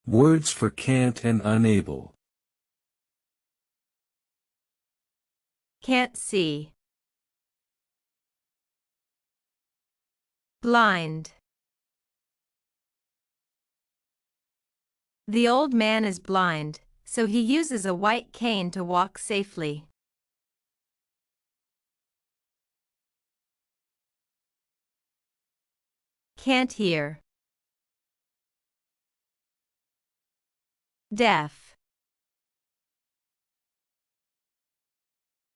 Words for can't and unable. Can't see. Blind. The old man is blind, so he uses a white cane to walk safely. Can't hear. Deaf.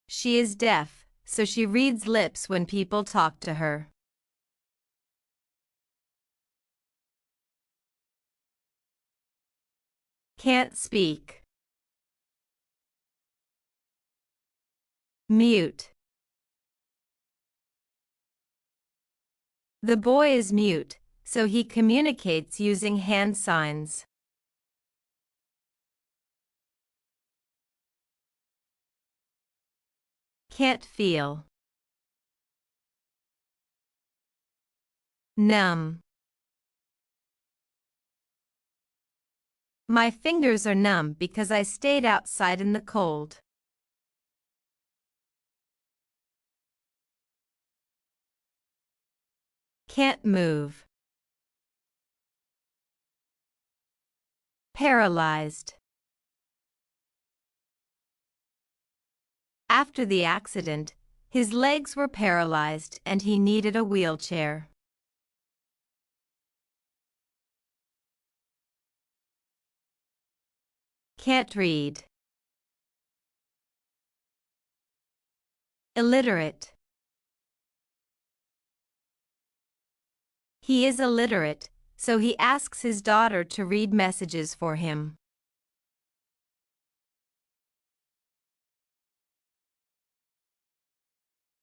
She is deaf, so she reads lips when people talk to her. Can't speak. Mute. The boy is mute, so he communicates using hand signs. Can't feel. Numb. My fingers are numb because I stayed outside in the cold. Can't move. Paralyzed. After the accident, his legs were paralyzed and he needed a wheelchair. Can't read. Illiterate. He is illiterate, so he asks his daughter to read messages for him.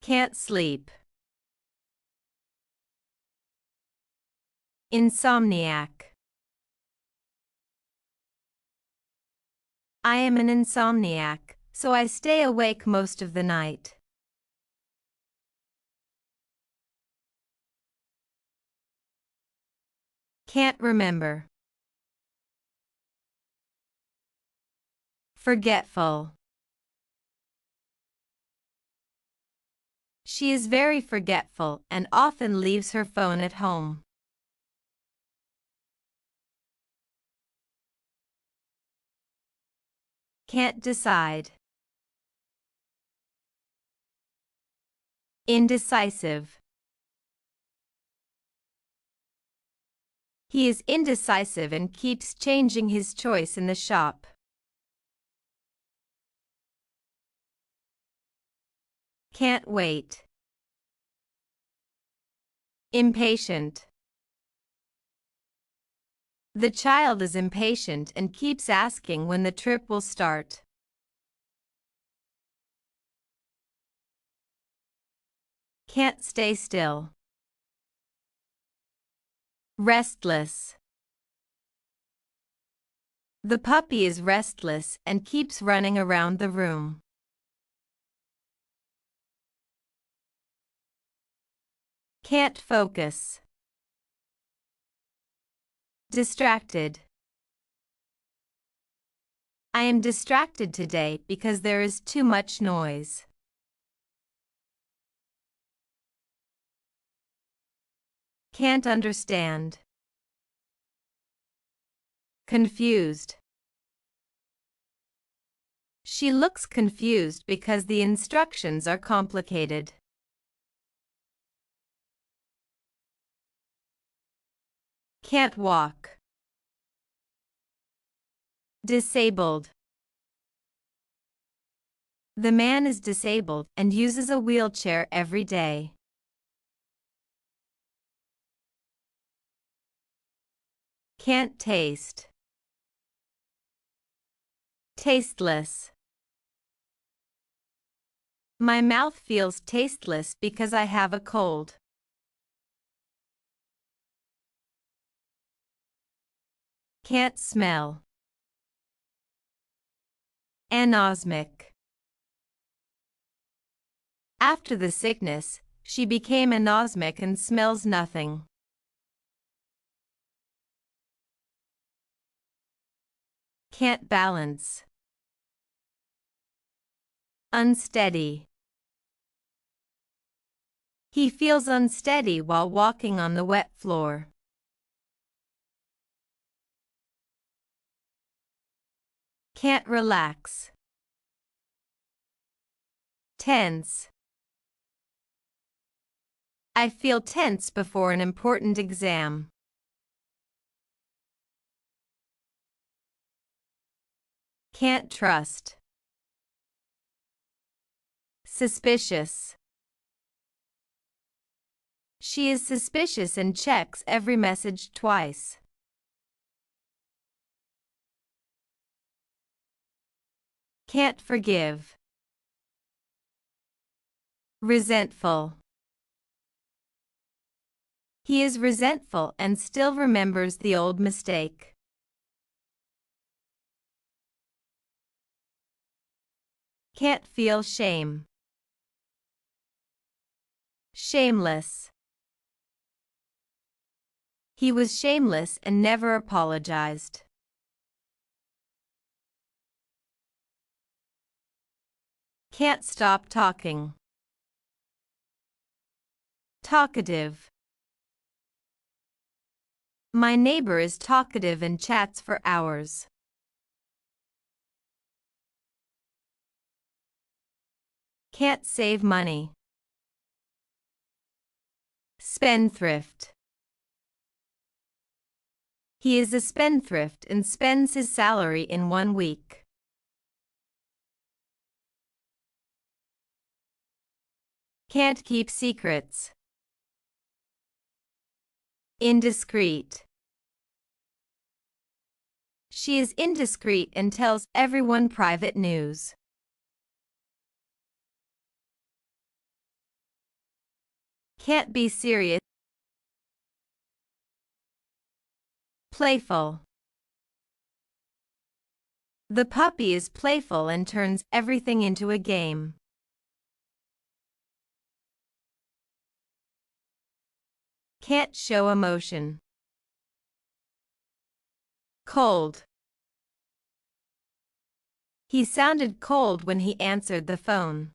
Can't sleep. Insomniac. I am an insomniac, so I stay awake most of the night. Can't remember. Forgetful. She is very forgetful and often leaves her phone at home. Can't decide. Indecisive. He is indecisive and keeps changing his choice in the shop. Can't wait. Impatient. The child is impatient and keeps asking when the trip will start. Can't stay still. Restless. The puppy is restless and keeps running around the room. Can't focus. Distracted. I am distracted today because there is too much noise. Can't understand. Confused. She looks confused because the instructions are complicated. Can't walk. Disabled. The man is disabled and uses a wheelchair every day. Can't taste. Tasteless. My mouth feels tasteless because I have a cold. Can't smell. Anosmic. After the sickness, she became anosmic and smells nothing. Can't balance. Unsteady. He feels unsteady while walking on the wet floor. Can't relax. Tense. I feel tense before an important exam. Can't trust. Suspicious. She is suspicious and checks every message twice. Can't forgive. Resentful. He is resentful and still remembers the old mistake. Can't feel shame. Shameless. He was shameless and never apologized. Can't stop talking. Talkative. My neighbor is talkative and chats for hours. Can't save money. Spendthrift. He is a spendthrift and spends his salary in 1 week. Can't keep secrets. Indiscreet. She is indiscreet and tells everyone private news. Can't be serious. Playful. The puppy is playful and turns everything into a game. Can't show emotion. Cold. He sounded cold when he answered the phone.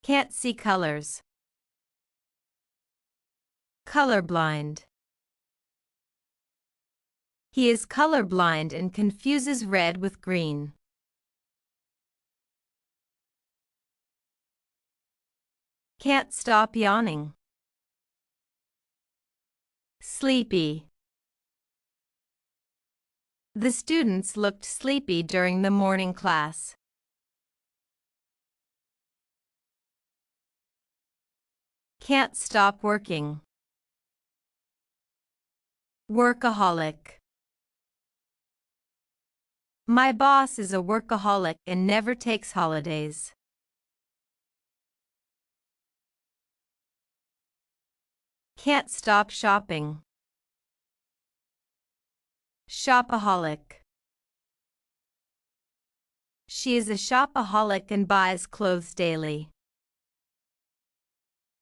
Can't see colors. Colorblind. He is colorblind and confuses red with green. Can't stop yawning. Sleepy. The students looked sleepy during the morning class. Can't stop working. Workaholic. My boss is a workaholic and never takes holidays. Can't stop shopping. Shopaholic. She is a shopaholic and buys clothes daily.